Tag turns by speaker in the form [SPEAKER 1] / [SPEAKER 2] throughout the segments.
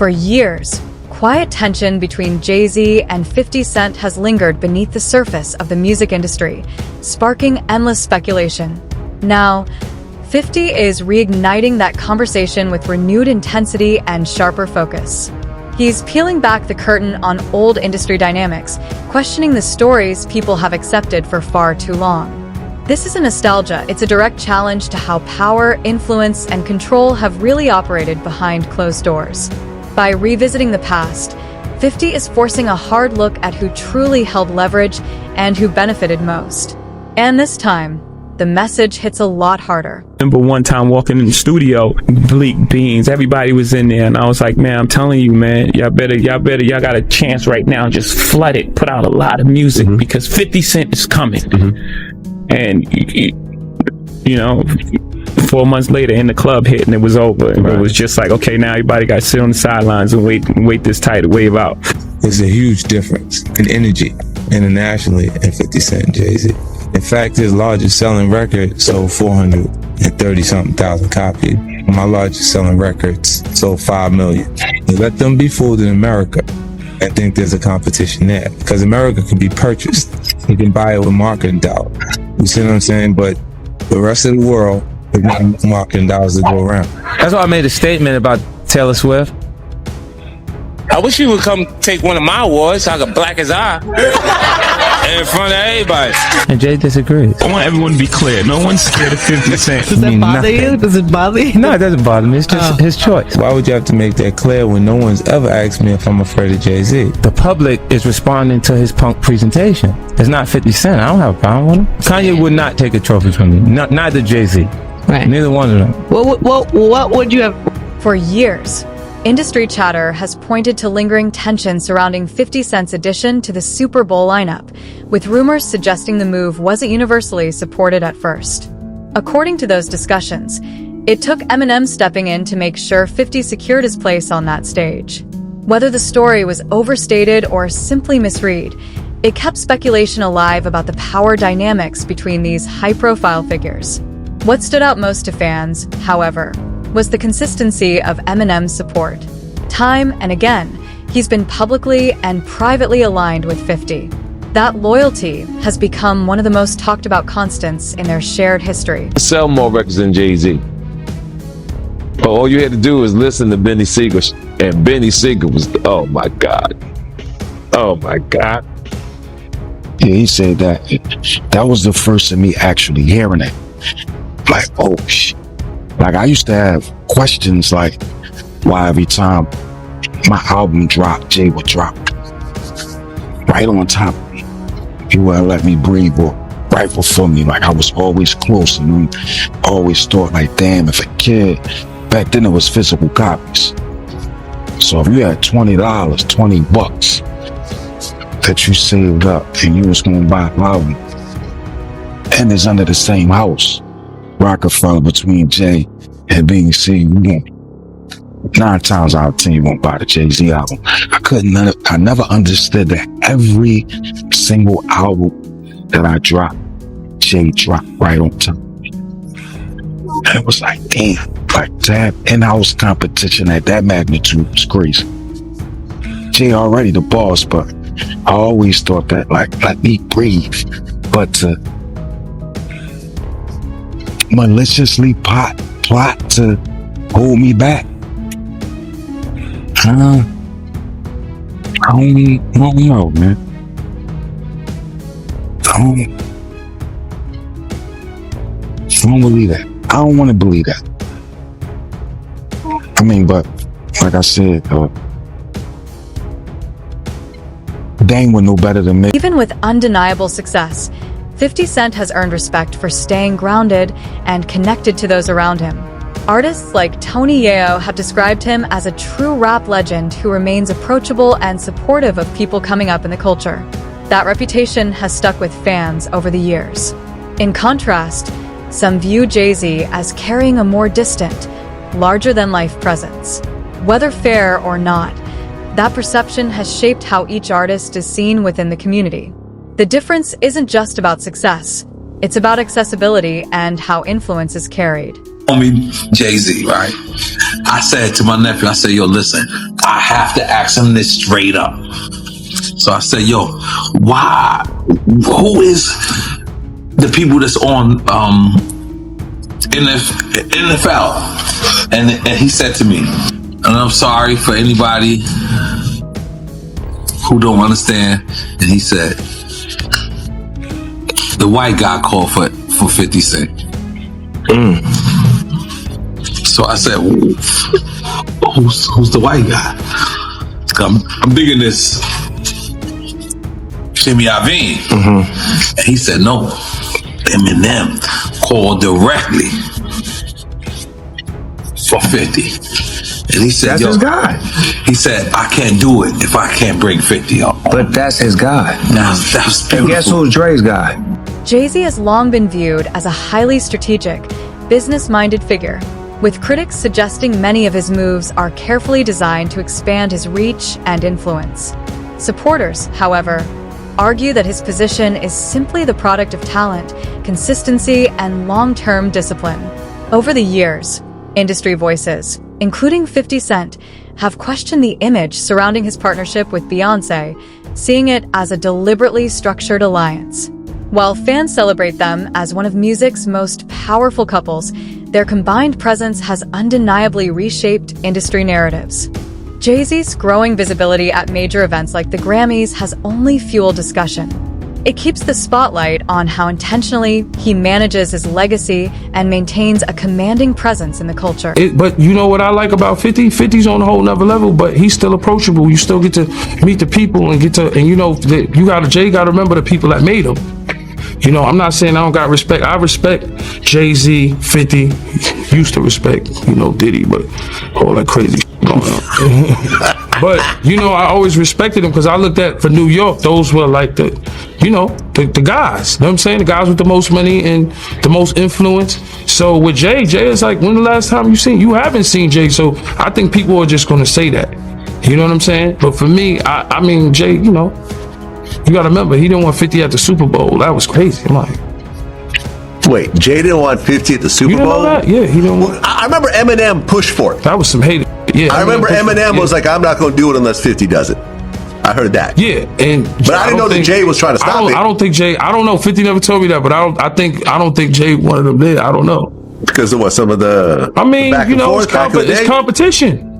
[SPEAKER 1] For years, quiet tension between Jay-Z and 50 Cent has lingered beneath the surface of the music industry, sparking endless speculation. Now, 50 is reigniting that conversation with renewed intensity and sharper focus. He's peeling back the curtain on old industry dynamics, questioning the stories people have accepted for far too long. This isn't nostalgia, it's a direct challenge to how power, influence, and control have really operated behind closed doors. By revisiting the past, 50 is forcing a hard look at who truly held leverage and who benefited most. And this time, the message hits a lot harder.
[SPEAKER 2] I remember one time walking in the studio, Bleak Beans, everybody was in there, and I was like, man, I'm telling you, man, y'all got a chance right now, just flood it, put out a lot of music, because 50 Cent is coming. And, you know, 4 months later in the club hit and it was over. And it was just like, okay, now everybody got to sit on the sidelines and wait this tight to wave out.
[SPEAKER 3] There's a huge difference in energy internationally in 50 Cent and Jay-Z. In fact, his largest selling record sold 430-something thousand copies. My largest selling records sold 5 million. Let them be fooled in America. I think there's a competition there because America can be purchased. You can buy it with marketing dollars. You see what I'm saying? But the rest of the world, there's not marketing dollars to go around.
[SPEAKER 4] That's why I made a statement about Taylor Swift.
[SPEAKER 5] I wish you would come take one of my awards so I could black his eye in front of everybody.
[SPEAKER 4] And Jay disagrees.
[SPEAKER 2] I want everyone to be clear. No one's scared of 50 Cent.
[SPEAKER 6] Does that bother you? Does it bother you?
[SPEAKER 4] No, it doesn't bother me. It's just his choice.
[SPEAKER 3] Why would you have to make that clear when no one's ever asked me if I'm afraid of Jay-Z?
[SPEAKER 4] The public is responding to his punk presentation. It's not 50 Cent. I don't have a problem with him. Kanye would not take a trophy from me. Neither Jay-Z.
[SPEAKER 6] Right.
[SPEAKER 4] Neither one of them.
[SPEAKER 6] What would you have?
[SPEAKER 1] For years, industry chatter has pointed to lingering tension surrounding 50 Cent's addition to the Super Bowl lineup, with rumors suggesting the move wasn't universally supported at first. According to those discussions, it took Eminem stepping in to make sure 50 secured his place on that stage. Whether the story was overstated or simply misread, it kept speculation alive about the power dynamics between these high-profile figures. What stood out most to fans, however, was the consistency of Eminem's support. Time and again, he's been publicly and privately aligned with 50. That loyalty has become one of the most talked about constants in their shared history.
[SPEAKER 7] I sell more records than Jay-Z. But all you had to do was listen to Benny Siegel, and Benny Siegel was, oh my God. Oh my God.
[SPEAKER 8] Yeah, he said that. That was the first of me actually hearing it. Like, oh shit. Like, I used to have questions like why every time my album dropped, Jay would drop right on top of me. He wouldn't let me breathe or right before me. Like, I was always close, and we always thought like, damn, if a kid, back then it was physical copies. So if you had $20, 20 bucks that you saved up and you was gonna buy an album, and it's under the same house, Rockefeller, between Jay and BC, 9 times out of 10 you won't buy the Jay-Z album. I never understood that every single album that I dropped, Jay dropped right on top. And it was like, damn, like that in-house competition at that magnitude was crazy. Jay already the boss, but I always thought that, like, let me breathe. But to maliciously plot to hold me back, I don't know, man. I don't believe that. I don't want to believe that. I mean, but like I said, Dame would know better than me.
[SPEAKER 1] Even with undeniable success, 50 Cent has earned respect for staying grounded and connected to those around him. Artists like Tony Yayo have described him as a true rap legend who remains approachable and supportive of people coming up in the culture. That reputation has stuck with fans over the years. In contrast, some view Jay-Z as carrying a more distant, larger-than-life presence. Whether fair or not, that perception has shaped how each artist is seen within the community. The difference isn't just about success, it's about accessibility and how influence is carried.
[SPEAKER 9] Call me Jay-Z, right? I said to my nephew, I said, yo, listen, I have to ask him this straight up. So I said, yo, why? Who is the people that's on NFL? And he said to me, and I'm sorry for anybody who don't understand. And he said, the white guy called for 50 Cent. So I said, who's the white guy? I'm digging this Shimmy Iovine. And he said, no, Eminem called directly for 50. And he said,
[SPEAKER 10] that's his guy.
[SPEAKER 9] He said, I can't do it if I can't bring 50 up.
[SPEAKER 10] But that's his guy.
[SPEAKER 9] That's beautiful.
[SPEAKER 10] And guess who's Dre's guy?
[SPEAKER 1] Jay-Z has long been viewed as a highly strategic, business-minded figure, with critics suggesting many of his moves are carefully designed to expand his reach and influence. Supporters, however, argue that his position is simply the product of talent, consistency, and long-term discipline. Over the years, industry voices, including 50 Cent, have questioned the image surrounding his partnership with Beyoncé, seeing it as a deliberately structured alliance. While fans celebrate them as one of music's most powerful couples, their combined presence has undeniably reshaped industry narratives. Jay-Z's growing visibility at major events like the Grammys has only fueled discussion. It keeps the spotlight on how intentionally he manages his legacy and maintains a commanding presence in the culture.
[SPEAKER 11] But you know what I like about 50? 50's on a whole nother level, but he's still approachable. You still get to meet the people and Jay got to remember the people that made him. You know, I'm not saying I don't got respect. I respect Jay-Z, 50, used to respect, Diddy, but all that crazy going on. But, I always respected him because I looked at, for New York, those were like the guys. You know what I'm saying? The guys with the most money and the most influence. So with Jay is like, when the last time you haven't seen Jay. So I think people are just going to say that. You know what I'm saying? But for me, I mean, Jay, you got to remember, he didn't want 50 at the Super Bowl. That was crazy. I'm like,
[SPEAKER 12] wait, Jay didn't want 50 at the Super Bowl?
[SPEAKER 11] Know that? Yeah, he didn't want.
[SPEAKER 12] I remember Eminem pushed for it.
[SPEAKER 11] That was some hate. Yeah,
[SPEAKER 12] I remember Eminem was like, I'm not going to do it unless 50 does it. I heard that.
[SPEAKER 11] Yeah,
[SPEAKER 12] but I didn't know that Jay was trying to stop it.
[SPEAKER 11] I don't think Jay. I don't know. 50 never told me that, but I don't think Jay wanted him there. I don't know
[SPEAKER 12] because of what some of the.
[SPEAKER 11] I mean, it's competition.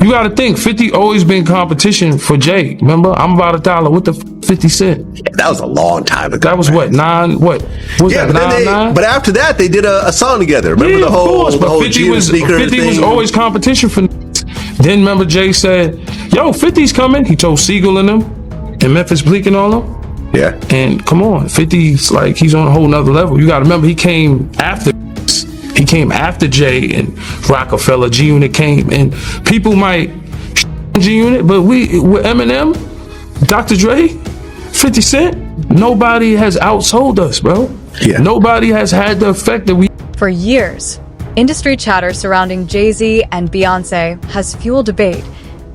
[SPEAKER 11] You got to think, 50 always been competition for Jay. Remember, I'm about $1 with the 50 Cent.
[SPEAKER 12] Yeah, that was a long time ago.
[SPEAKER 11] That was what, 9? What was that? 9?
[SPEAKER 12] But after that, they did a song together. Remember the whole
[SPEAKER 11] 50 was always competition for. Then remember, Jay said, "Yo, 50's coming." He told Siegel and them, and Memphis Bleak and all them.
[SPEAKER 12] Yeah.
[SPEAKER 11] And come on, 50's like he's on a whole nother level. You got to remember, he came after. He came after Jay and Rockefeller. G-Unit came, and people might G-Unit, but with Eminem, Dr. Dre, 50 Cent, nobody has outsold us, bro.
[SPEAKER 12] Yeah.
[SPEAKER 11] Nobody has had the effect that we.
[SPEAKER 1] For years, industry chatter surrounding Jay-Z and Beyoncé has fueled debate,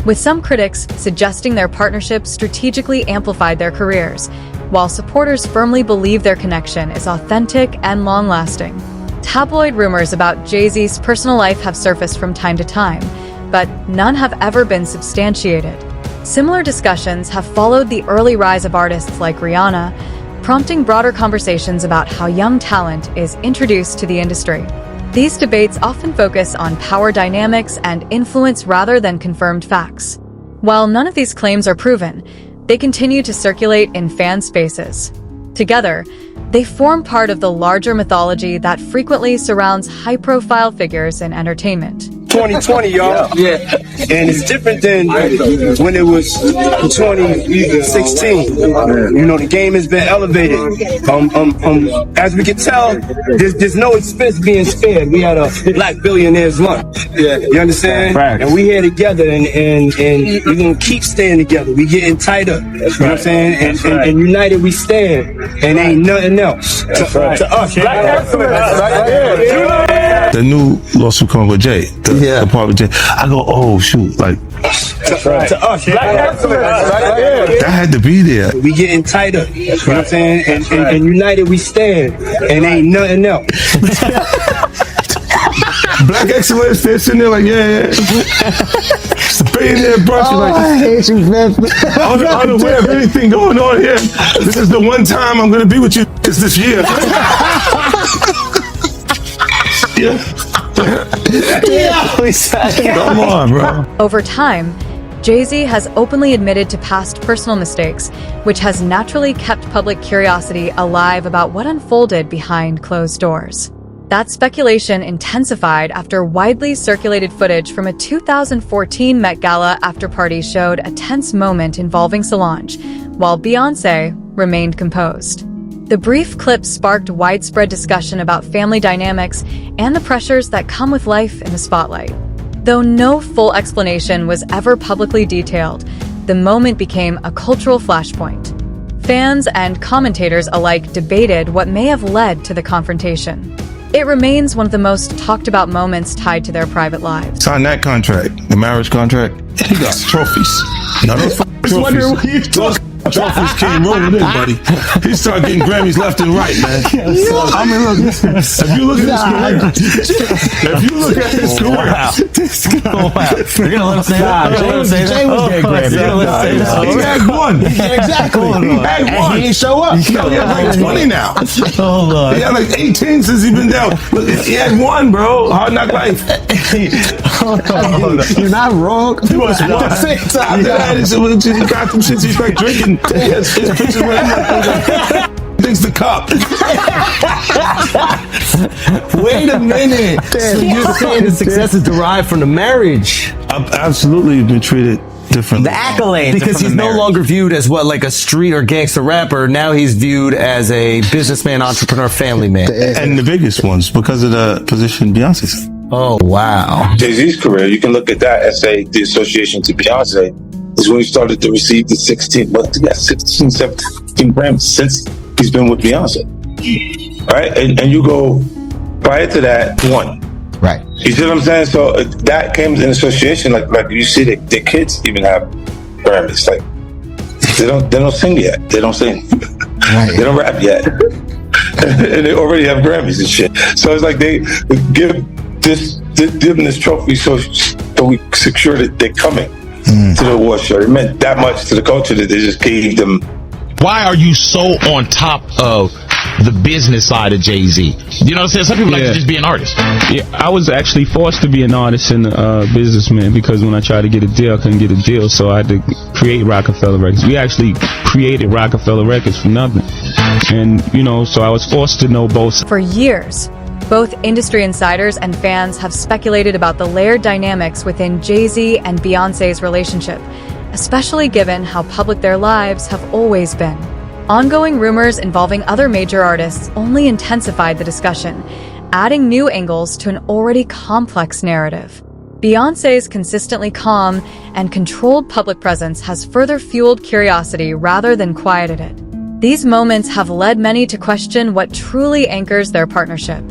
[SPEAKER 1] with some critics suggesting their partnership strategically amplified their careers, while supporters firmly believe their connection is authentic and long-lasting. Tabloid rumors about Jay-Z's personal life have surfaced from time to time, but none have ever been substantiated. Similar discussions have followed the early rise of artists like Rihanna, prompting broader conversations about how young talent is introduced to the industry. These debates often focus on power dynamics and influence rather than confirmed facts. While none of these claims are proven, they continue to circulate in fan spaces. Together, they form part of the larger mythology that frequently surrounds high-profile figures in entertainment.
[SPEAKER 13] 2020, y'all. Yeah. And it's different than when it was 2016. You know, the game has been elevated. As we can tell, there's no expense being spared. We had a Black Billionaires lunch. Yeah. You understand? Right. And we here together, and we're gonna keep staying together. We getting tighter. You know what I'm saying? And united we stand. And ain't nothing else to us.
[SPEAKER 14] The new lawsuit coming with Jay, the part with Jay. I go, oh shoot, like
[SPEAKER 13] to us,
[SPEAKER 14] that had to be there.
[SPEAKER 13] We getting tighter. You know what I'm saying? And united we stand. And ain't nothing else.
[SPEAKER 14] Black excellence, they're sitting there like, yeah. It's the in there brushing like,
[SPEAKER 8] I hate you, man.
[SPEAKER 14] unaware of anything going on here. This is the one time I'm gonna be with you this year. Come on, bro.
[SPEAKER 1] Over time, Jay-Z has openly admitted to past personal mistakes, which has naturally kept public curiosity alive about what unfolded behind closed doors. That speculation intensified after widely circulated footage from a 2014 Met Gala after-party showed a tense moment involving Solange, while Beyoncé remained composed. The brief clip sparked widespread discussion about family dynamics and the pressures that come with life in the spotlight. Though no full explanation was ever publicly detailed, the moment became a cultural flashpoint. Fans and commentators alike debated what may have led to the confrontation. It remains one of the most talked about moments tied to their private lives.
[SPEAKER 14] Sign that contract, the marriage contract. He got trophies. Now those trophies. Trophies came rolling in, buddy. He started getting Grammys left and right, man. I mean, look, if you look at his career,
[SPEAKER 15] You're gonna let him say that?
[SPEAKER 8] Jay was getting Grammy.
[SPEAKER 14] He had one.
[SPEAKER 8] Exactly.
[SPEAKER 14] He had one.
[SPEAKER 8] He didn't show up.
[SPEAKER 14] He had like 20 now.
[SPEAKER 15] Hold on.
[SPEAKER 14] He had like 18 since he's been down. Look, he had one, bro. Hard Knock Life.
[SPEAKER 8] You're not wrong.
[SPEAKER 14] He was one. At the same time, he got them shits. He's like drinking. His picture thinks the cup.
[SPEAKER 15] Wait a minute. So you're saying the success is derived from the marriage?
[SPEAKER 14] I've absolutely been treated differently.
[SPEAKER 15] The accolades. Because he's no longer viewed as what, like a street or gangster rapper. Now he's viewed as a businessman, entrepreneur, family man.
[SPEAKER 14] And the biggest ones because of the position Beyonce's.
[SPEAKER 15] Oh, wow.
[SPEAKER 3] Jay-Z's career, you can look at that and say the association to Beyonce is when he started to receive the 16, 17 Grammys since he's been with Beyonce. Right? And you go prior to that, one.
[SPEAKER 8] Right.
[SPEAKER 3] You see what I'm saying? So that came in association, like you see the kids even have Grammys. Like they don't sing yet. They don't sing. Right. They don't rap yet. And they already have Grammys and shit. So it's like they give them this trophy so we secure that they're coming to the award show. It meant that much to the culture that they just gave them.
[SPEAKER 16] Why are you so on top of the business side of Jay-Z? You know what I'm saying? Some people like to just be an artist.
[SPEAKER 2] Yeah, I was actually forced to be an artist and a businessman because when I tried to get a deal, I couldn't get a deal, so I had to create Rockefeller Records. We actually created Rockefeller Records from nothing. And, so I was forced to know both.
[SPEAKER 1] For years, both industry insiders and fans have speculated about the layered dynamics within Jay-Z and Beyoncé's relationship, especially given how public their lives have always been. Ongoing rumors involving other major artists only intensified the discussion, adding new angles to an already complex narrative. Beyoncé's consistently calm and controlled public presence has further fueled curiosity rather than quieted it. These moments have led many to question what truly anchors their partnership.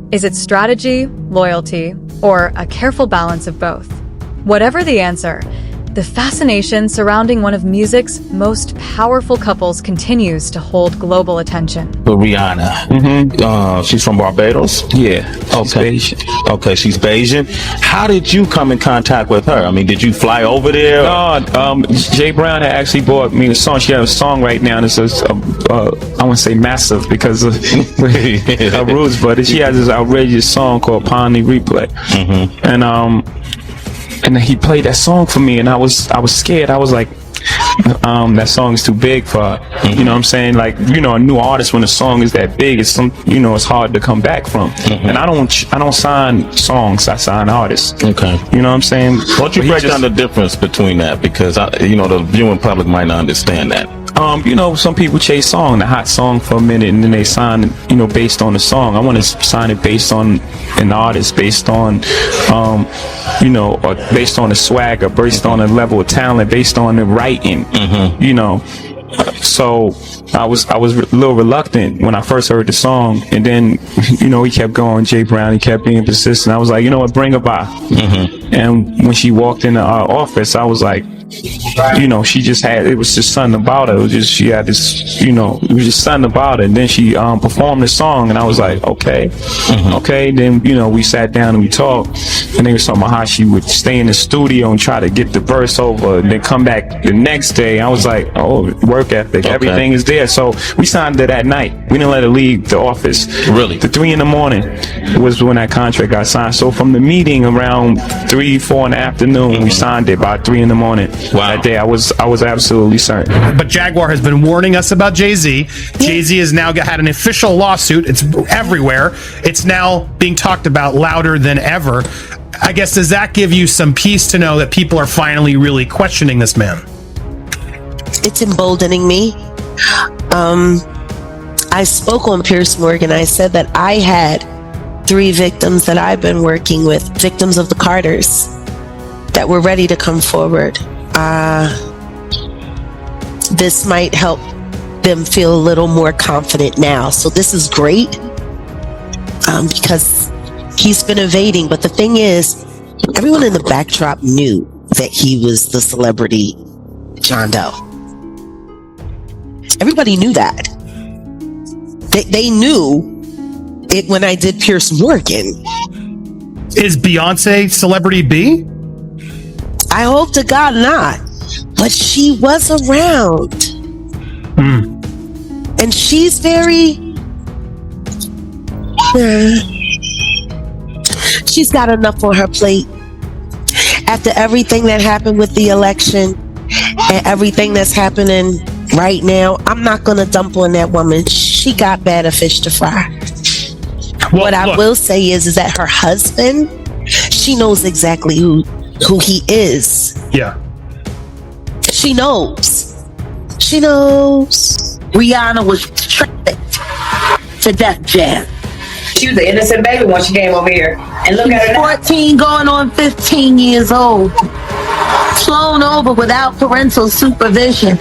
[SPEAKER 1] Is it strategy, loyalty, or a careful balance of both? Whatever the answer, the fascination surrounding one of music's most powerful couples continues to hold global attention.
[SPEAKER 5] Rihanna.
[SPEAKER 16] She's from Barbados?
[SPEAKER 5] Yeah.
[SPEAKER 16] Okay. Okay, she's Bayesian. How did you come in contact with her? I mean, did you fly over there?
[SPEAKER 2] No, Jay Brown had actually bought me a song. She has a song right now, and it's I wouldn't say massive because of her roots, but she has this outrageous song called Pony Replay. And he played that song for me, and I was scared. I was like, that song is too big for her. You know what I'm saying? Like, a new artist, when a song is that big, it's it's hard to come back from. And I don't sign songs, I sign artists.
[SPEAKER 16] Okay.
[SPEAKER 2] You know what I'm saying?
[SPEAKER 16] Why don't you break down the difference between that? Because the viewing public might not understand that.
[SPEAKER 2] Some people chase the hot song for a minute, and then they sign, based on the song. I want to sign it based on an artist, based on, or based on the swagger, based on the level of talent, based on the writing, So I was a little reluctant when I first heard the song, and then, he kept going, Jay Brown, he kept being persistent. I was like, you know what, bring her by. And when she walked into our office, I was like, you know, she just had, it was just something about her. It was just, she had this, you know, it was just something about it. And then she performed the song, and I was like, okay. Okay. Then, you know, we sat down and we talked, and they were talking about how she would stay in the studio and try to get the verse over, and then come back the next day. I was like, oh, work ethic, everything is there. So we signed it that night. We didn't let her leave the office.
[SPEAKER 16] Really?
[SPEAKER 2] The 3 a.m. was when that contract got signed. So from the meeting around 3, 4 in the afternoon, we signed it by 3 a.m.
[SPEAKER 16] Wow.
[SPEAKER 2] That day, I was absolutely certain.
[SPEAKER 17] But Jaguar has been warning us about Jay-Z. Jay-Z has now had an official lawsuit. It's everywhere. It's now being talked about louder than ever. I guess, does that give you some peace to know that people are finally really questioning this man?
[SPEAKER 18] It's emboldening me. I spoke on Piers Morgan. I said that I had 3 victims that I've been working with, victims of the Carters, that were ready to come forward. This might help them feel a little more confident now. So this is great, because he's been evading. But the thing is, everyone in the backdrop knew that he was the celebrity John Doe. Everybody knew that. They knew it when I did Piers Morgan.
[SPEAKER 17] Is Beyonce celebrity B?
[SPEAKER 18] I hope to God not. But she was around. And she's very... she's got enough on her plate. After everything that happened with the election and everything that's happening right now, I'm not going to dump on that woman. She got better fish to fry. What I will say is that her husband, she knows exactly who he is.
[SPEAKER 17] Yeah.
[SPEAKER 18] She knows. She knows.
[SPEAKER 19] Rihanna was trafficked to Def Jam. She was an innocent baby when she came over here. And look at her now. 14 going on 15 years old. Flown over without parental supervision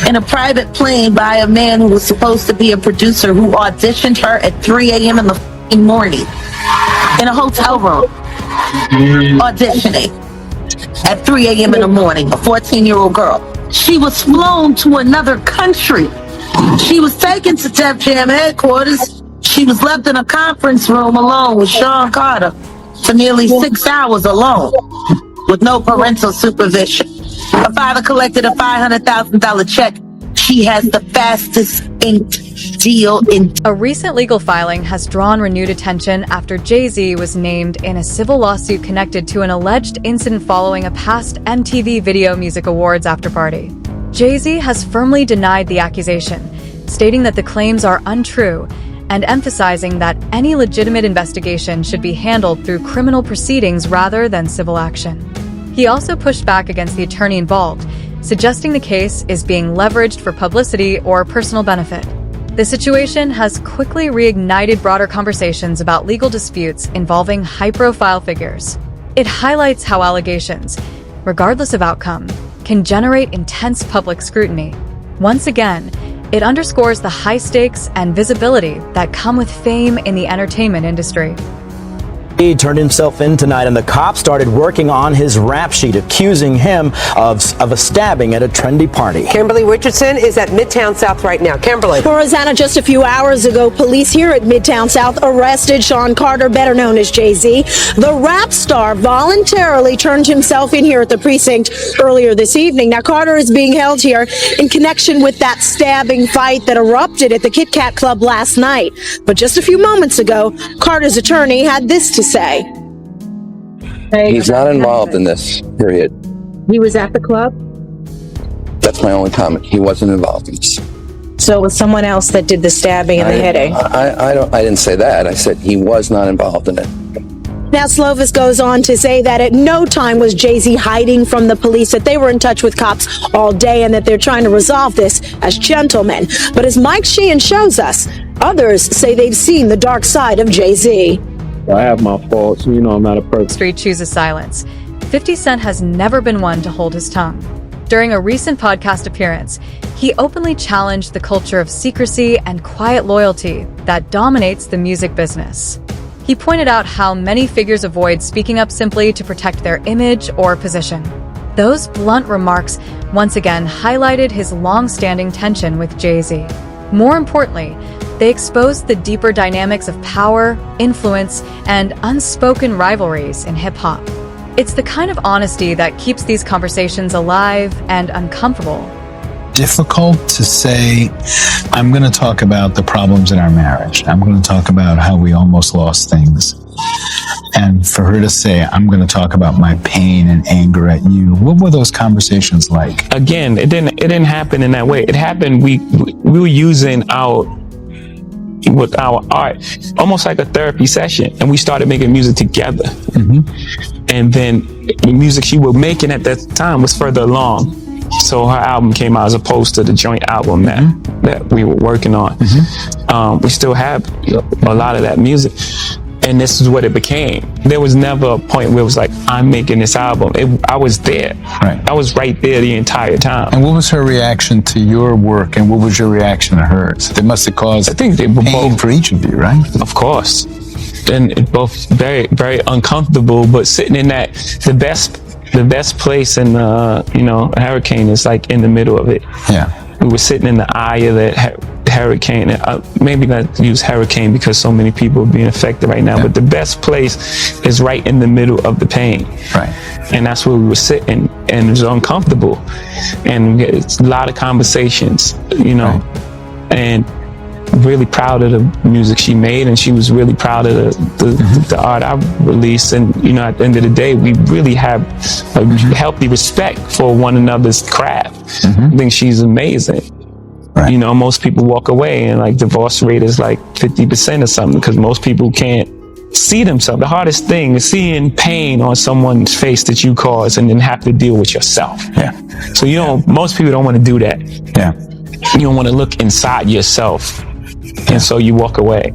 [SPEAKER 19] in a private plane by a man who was supposed to be a producer who auditioned her at 3 a.m. in the morning in a hotel room. Auditioning at 3 a.m. in the morning, a 14-year-old girl. She was flown to another country. She was taken to Def Jam headquarters. She was left in a conference room alone with Sean Carter for nearly 6 hours alone with no parental supervision. Her father collected a $500,000 check. She has the fastest inked deal in...
[SPEAKER 1] A recent legal filing has drawn renewed attention after Jay-Z was named in a civil lawsuit connected to an alleged incident following a past MTV Video Music Awards afterparty. Jay-Z has firmly denied the accusation, stating that the claims are untrue and emphasizing that any legitimate investigation should be handled through criminal proceedings rather than civil action. He also pushed back against the attorney involved, suggesting the case is being leveraged for publicity or personal benefit. The situation has quickly reignited broader conversations about legal disputes involving high-profile figures. It highlights how allegations, regardless of outcome, can generate intense public scrutiny. Once again, it underscores the high stakes and visibility that come with fame in the entertainment industry.
[SPEAKER 20] He turned himself in tonight, and the cops started working on his rap sheet, accusing him of a stabbing at a trendy party.
[SPEAKER 21] Kimberly Richardson is at Midtown South right now. Kimberly.
[SPEAKER 22] Well, Rosanna, just a few hours ago, police here at Midtown South arrested Sean Carter, better known as Jay-Z. The rap star voluntarily turned himself in here at the precinct earlier this evening. Now, Carter is being held here in connection with that stabbing fight that erupted at the Kit Kat Club last night. But just a few moments ago, Carter's attorney had this to say.
[SPEAKER 23] He's not involved in this, period.
[SPEAKER 21] He was at the club?
[SPEAKER 23] That's my only comment. He wasn't involved in this.
[SPEAKER 21] So it was someone else that did the stabbing and the hitting?
[SPEAKER 23] I didn't say that. I said he was not involved in it.
[SPEAKER 22] Now, Slovis goes on to say that at no time was Jay-Z hiding from the police, that they were in touch with cops all day and that they're trying to resolve this as gentlemen. But as Mike Sheehan shows us, others say they've seen the dark side of Jay-Z.
[SPEAKER 24] I have my faults, I'm not a person.
[SPEAKER 1] Street chooses silence. 50 Cent has never been one to hold his tongue. During a recent podcast appearance, he openly challenged the culture of secrecy and quiet loyalty that dominates the music business. He pointed out how many figures avoid speaking up simply to protect their image or position. Those blunt remarks once again highlighted his long-standing tension with Jay-Z. More importantly, they exposed the deeper dynamics of power, influence, and unspoken rivalries in hip-hop. It's the kind of honesty that keeps these conversations alive and uncomfortable.
[SPEAKER 4] Difficult to say, I'm going to talk about the problems in our marriage. I'm going to talk about how we almost lost things. And for her to say, I'm going to talk about my pain and anger at you. What were those conversations like?
[SPEAKER 2] Again, it didn't happen in that way. It happened, we were using our art, almost like a therapy session. And we started making music together. And then the music she was making at that time was further along. So her album came out as opposed to the joint album that we were working on. We still have a lot of that music. And this is what it became. There was never a point where it was like, I'm making this album. I was there.
[SPEAKER 4] Right.
[SPEAKER 2] I was right there the entire time.
[SPEAKER 4] And what was her reaction to your work, and what was your reaction to hers? They must have caused, I think, they were pain both for each of you, right?
[SPEAKER 2] Of course. And it both very, very uncomfortable, but sitting in that, the best place in a hurricane is like in the middle of it.
[SPEAKER 4] Yeah.
[SPEAKER 2] We were sitting in the eye of that hurricane. Maybe not use hurricane because so many people are being affected right now, but the best place is right in the middle of the pain.
[SPEAKER 4] Right.
[SPEAKER 2] And that's where we were sitting, and it was uncomfortable. And we had a lot of conversations, and really proud of the music she made, and she was really proud of the art I released. And at the end of the day, we really have a healthy respect for one another's craft. I think she's amazing. Right. Most people walk away and like divorce rate is like 50% or something, because most people can't see themselves. The hardest thing is seeing pain on someone's face that you caused and then have to deal with yourself.
[SPEAKER 4] Yeah.
[SPEAKER 2] So most people don't want to do that.
[SPEAKER 4] Yeah.
[SPEAKER 2] You don't want to look inside yourself. And so you walk away.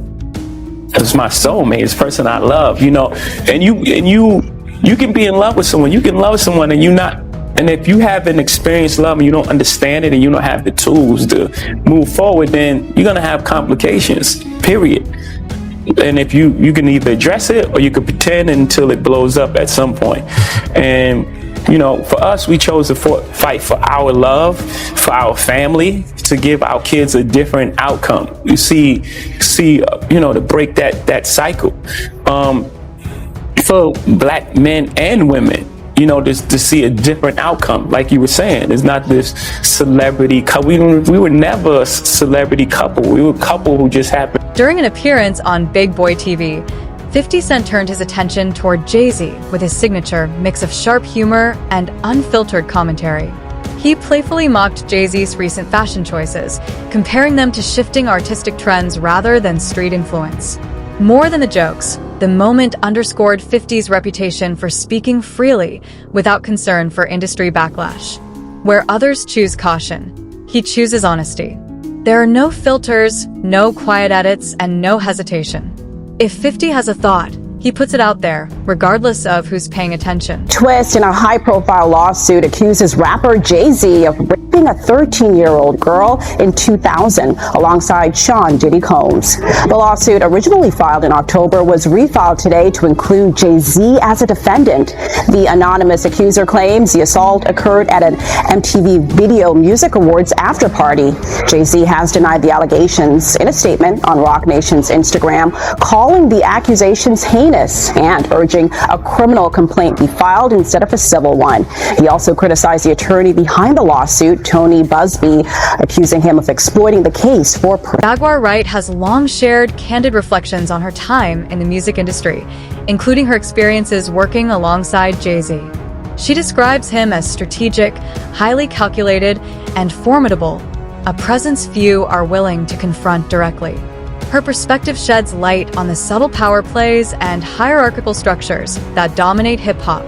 [SPEAKER 2] It's my soulmate, it's the person I love, and you can be in love with someone, you can love someone and if you haven't experienced love and you don't understand it and you don't have the tools to move forward, then you're going to have complications, period. And if you can either address it or you can pretend until it blows up at some point. And for us, we chose to fight for our love, for our family, to give our kids a different outcome. You see, to break that cycle. For black men and women, to see a different outcome. Like you were saying, it's not this celebrity couple. We were never a celebrity couple. We were a couple who just happened.
[SPEAKER 1] During an appearance on Big Boy TV, 50 Cent turned his attention toward Jay-Z with his signature mix of sharp humor and unfiltered commentary. He playfully mocked Jay-Z's recent fashion choices, comparing them to shifting artistic trends rather than street influence. More than the jokes, the moment underscored 50's reputation for speaking freely without concern for industry backlash. Where others choose caution, he chooses honesty. There are no filters, no quiet edits, and no hesitation. If 50 has a thought, he puts it out there, regardless of who's paying attention.
[SPEAKER 21] Twist in a high-profile lawsuit accuses rapper Jay-Z of raping a 13-year-old girl in 2000 alongside Sean Diddy Combs. The lawsuit, originally filed in October, was refiled today to include Jay-Z as a defendant. The anonymous accuser claims the assault occurred at an MTV Video Music Awards after-party. Jay-Z has denied the allegations in a statement on Roc Nation's Instagram, calling the accusations heinous and urging a criminal complaint be filed instead of a civil one. He also criticized the attorney behind the lawsuit, Tony Busby, accusing him of exploiting the case for
[SPEAKER 1] Jaguar Wright has long shared candid reflections on her time in the music industry, including her experiences working alongside Jay-Z. She describes him as strategic, highly calculated, and formidable, a presence few are willing to confront directly. Her perspective sheds light on the subtle power plays and hierarchical structures that dominate hip-hop.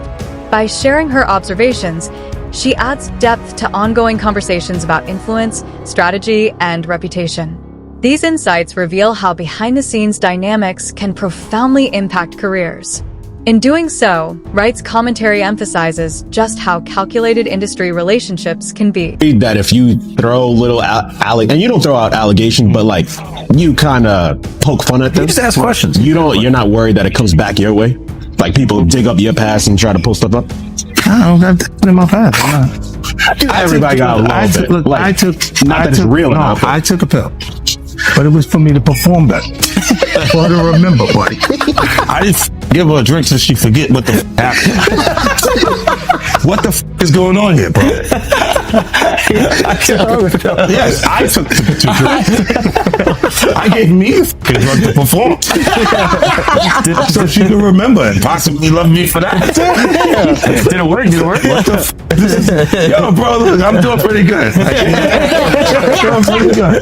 [SPEAKER 1] By sharing her observations, she adds depth to ongoing conversations about influence, strategy, and reputation. These insights reveal how behind-the-scenes dynamics can profoundly impact careers. In doing so, Wright's commentary emphasizes just how calculated industry relationships can be.
[SPEAKER 6] That if you throw little and you don't throw out allegations, but like you kind of poke fun at them, you just ask questions. You're not worried that it comes back your way. Like people dig up your past and try to pull stuff up.
[SPEAKER 14] I don't have that in my past.
[SPEAKER 6] Everybody got a little bit.
[SPEAKER 14] Look,
[SPEAKER 6] like,
[SPEAKER 14] I took
[SPEAKER 6] enough.
[SPEAKER 14] I took a pill, but it was for me to perform better, for her to remember, buddy. I didn't give her a drink so she forget what the happened. What the is going on here, bro? Yes, I took the drink. I gave me the drug to perform, so she could remember and possibly love me for that.
[SPEAKER 6] Did it work?
[SPEAKER 14] What the yo, bro, look, I'm doing pretty good.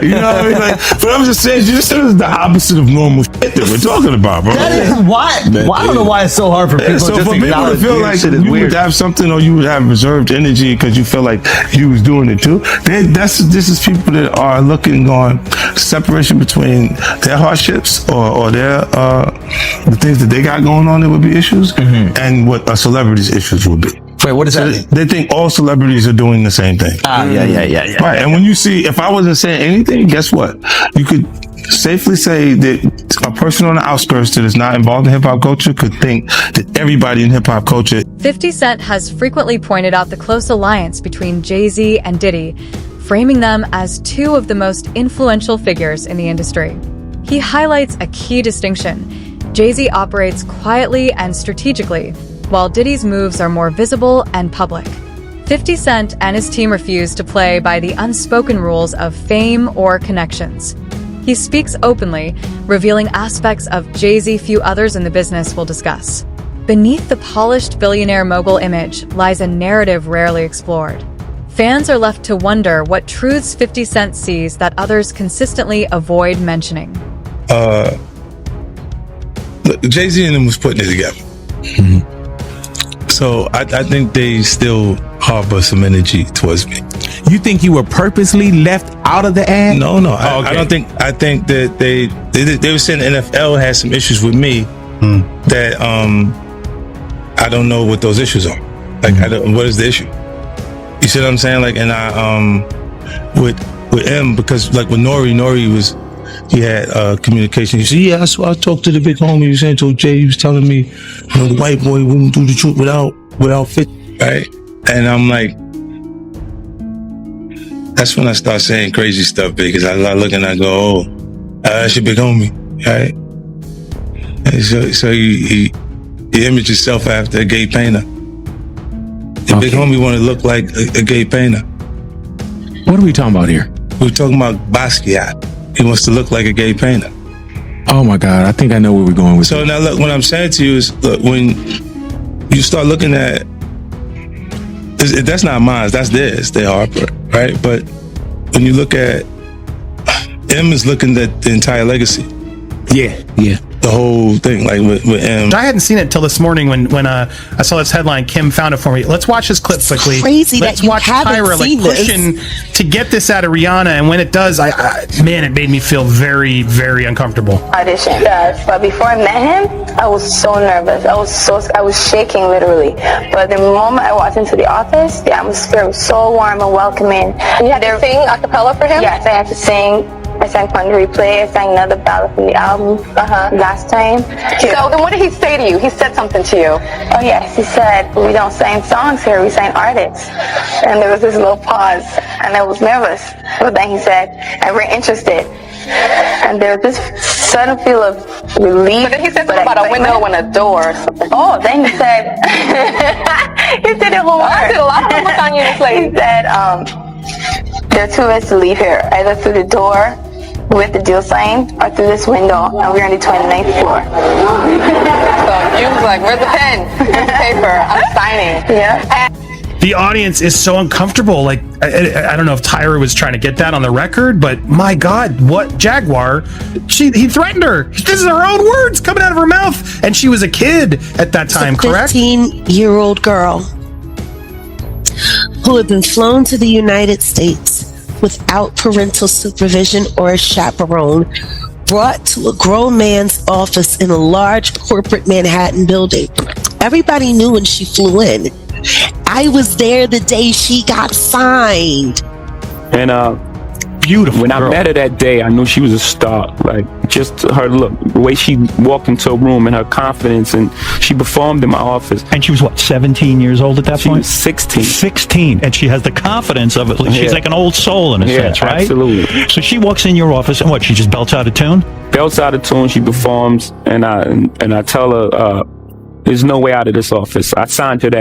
[SPEAKER 14] You know what I mean? Like, but I'm just saying, this is the opposite of normal shit that we're talking about, bro.
[SPEAKER 15] That is why. I don't know why it's so hard for people
[SPEAKER 14] so
[SPEAKER 15] just
[SPEAKER 14] for
[SPEAKER 15] to
[SPEAKER 14] people to feel like you would have something, or you would have reserved energy because you feel like you was doing it too. This is people that are looking on separation between their hardships or their the things that they got going on that would be issues, and what a celebrity's issues would be.
[SPEAKER 15] Wait, what is that?
[SPEAKER 14] They think all celebrities are doing the same thing.
[SPEAKER 15] Yeah.
[SPEAKER 14] Right, and when you see, if I wasn't saying anything, guess what? You could safely say that a person on the outskirts that is not involved in hip-hop culture could think that everybody in hip-hop culture.
[SPEAKER 1] 50 Cent has frequently pointed out the close alliance between Jay-Z and Diddy, framing them as two of the most influential figures in the industry. He highlights a key distinction. Jay-Z operates quietly and strategically, while Diddy's moves are more visible and public. 50 Cent and his team refuse to play by the unspoken rules of fame or connections. He speaks openly, revealing aspects of Jay-Z few others in the business will discuss. Beneath the polished billionaire mogul image lies a narrative rarely explored. Fans are left to wonder what truths 50 Cent sees that others consistently avoid mentioning.
[SPEAKER 3] Look, Jay-Z and them was putting it together. So I think they still harbor some energy towards me.
[SPEAKER 16] You think you were purposely left out of the ad?
[SPEAKER 3] No. I don't think. I think that they were saying the NFL had some issues with me that I don't know what those issues are. Like, what is the issue? You see what I'm saying? Like, and I with M, because like with Nori was, he had communication. He said, yeah, I talked to the big homie. He was saying to Jay, he was telling me, you know, the white boy wouldn't do the truth without fit, right? And I'm like, that's when I start saying crazy stuff, because I look and I go, oh, that's your big homie, right? And so he imaged himself after a gay painter. The big homie want to look like a gay painter.
[SPEAKER 16] What are we talking about here?
[SPEAKER 3] We're talking about Basquiat. He wants to look like a gay painter.
[SPEAKER 16] Oh my God, I think I know where we're going with
[SPEAKER 3] So now look, what I'm saying to you is, look, when you start looking at, that's not mine, that's theirs, they Harper, right? But when you look at, M is looking at the entire legacy.
[SPEAKER 16] Yeah.
[SPEAKER 3] The whole thing, like with M.
[SPEAKER 17] I hadn't seen it till this morning when I saw this headline. Kim found it for me. Let's watch this clip quickly.
[SPEAKER 18] Crazy
[SPEAKER 17] Let's
[SPEAKER 18] that you
[SPEAKER 17] watch
[SPEAKER 18] haven't
[SPEAKER 17] Tyra
[SPEAKER 18] seen
[SPEAKER 17] pushing to get this out of Rihanna, and when it does, man, it made me feel very, very uncomfortable.
[SPEAKER 7] Audition. Yes, but before I met him, I was so nervous. I was shaking literally. But the moment I walked into the office, the atmosphere was so warm and welcoming. You had to sing a cappella for him? Yes, I had to sing. I sang Fun to Replay. I sang another ballad from the album last time. So then what did he say to you? He said something to you. Oh yes, he said, we don't sing songs here, we sing artists. And there was this little pause, and I was nervous. But then he said, and we're interested. And there was this sudden feel of relief. But then he said something about a window and a door or something. Oh, then he said, he did it whole I did a lot of homework on you this lady. He said, there are two ways to leave here, either through the door with the deal sign or through this window, and we're on the 29th floor. So you was like, where's the pen? Where's the paper? I'm signing. Yeah.
[SPEAKER 17] The audience is so uncomfortable. Like, I don't know if Tyra was trying to get that on the record, but my God, what Jaguar? He threatened her. This is her own words coming out of her mouth, and she was a kid at that time, correct?
[SPEAKER 18] 15-year-old girl who had been flown to the United States without parental supervision or a chaperone, brought to a grown man's office in a large corporate Manhattan building, Everybody knew when she flew in. I was there the day she got signed.
[SPEAKER 2] And
[SPEAKER 9] beautiful.
[SPEAKER 2] When I met her that day, I knew she was a star. Like, just her look, the way she walked into a room and her confidence, and she performed in my office.
[SPEAKER 9] And she was what, 17 years old at that point?
[SPEAKER 2] She was 16.
[SPEAKER 9] 16, and she has the confidence of it. She's like an old soul in a sense, right?
[SPEAKER 2] Absolutely.
[SPEAKER 9] So she walks in your office, and what? She just belts out a tune.
[SPEAKER 2] Belts out a tune. She performs, and I tell her, there's no way out of this office. I signed her that